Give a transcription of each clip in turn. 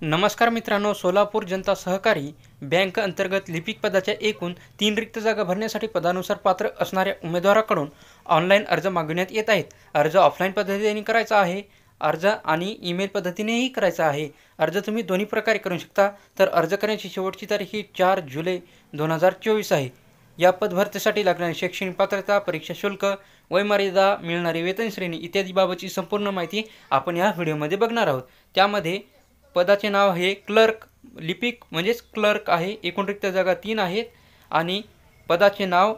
नमस्कार मित्रांनो, सोलापूर जनता सहकारी बँक अंतर्गत लिपिक पदाच्या एकूण 3 रिक्त जागा भरण्यासाठी पदानुसार पात्र असणाऱ्या उमेदवाराकडून ऑनलाईन अर्ज मागविण्यात येत आहेत। अर्ज ऑफलाईन पद्धतीने करायचा आहे, अर्ज आणि ईमेल पद्धतीनेही करायचा आहे। अर्ज तुम्ही दोन्ही प्रकारे करू शकता। तर अर्ज करण्याची शेवटची तारीख ही 4 जुलै 2024 आहे। या पदभरतीसाठी लागणारी शैक्षणिक पात्रता, परीक्षा शुल्क, वयमर्यादा, मिळणारी वेतन श्रेणी इत्यादी बाबतची संपूर्ण माहिती आपण या व्हिडिओमध्ये बघणार आहोत। त्यामध्ये पदाचे नाव हे क्लर्क, लिपिक म्हणजेच क्लर्क आहे। एकूण रिक्त जागा 3 आहेत आणि पदाचे नाव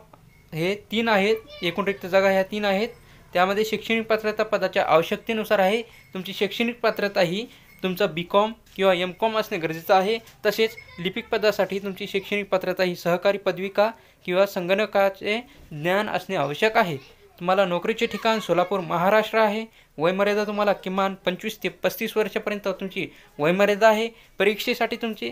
हे 3 आहेत। एकूण रिक्त जागा ह्या 3 आहेत। त्यामध्ये शैक्षणिक पात्रता पदाच्या आवश्यकतेनुसार आहे। तुमची शैक्षणिक पात्रता ही तुमचा BCom किंवा MCom असणे गरजेचं आहे। तसेच लिपिक पदासाठी तुमची शैक्षणिक पात्रता ही सहकारी पदविका किंवा संगणकाचे ज्ञान असणे आवश्यक आहे। तुम्हाला नोकरीचे ठिकाण सोलापूर महाराष्ट्र आहे। वयमर्यादा तुम्हाला किमान 25 ते 35 वर्षापर्यंत तुमची वयमर्यादा आहे। परीक्षेसाठी तुमची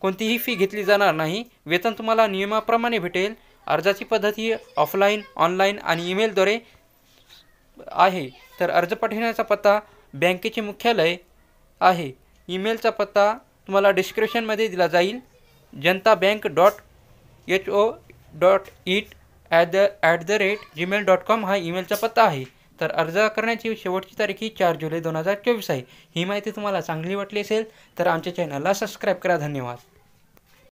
कोणतीही फी घेतली जाणार नाही। वेतन तुम्हाला नियमाप्रमाणे भेटेल। अर्जाची पद्धत ही ऑफलाईन, ऑनलाईन आणि ईमेलद्वारे आहे। तर अर्ज पाठवण्याचा पत्ता बँकेचे मुख्यालय आहे। ईमेलचा पत्ता तुम्हाला डिस्क्रिप्शनमध्ये दिला जाईल। jntabank.ho.it@gmail.com हा ईमेलचा पत्ता आहे। तर अर्ज करण्याची शेवटची तारीख ही 4 जुलै 2024 आहे। ही माहिती तुम्हाला चांगली वाटली असेल तर आमच्या चॅनलला सबस्क्राईब करा। धन्यवाद।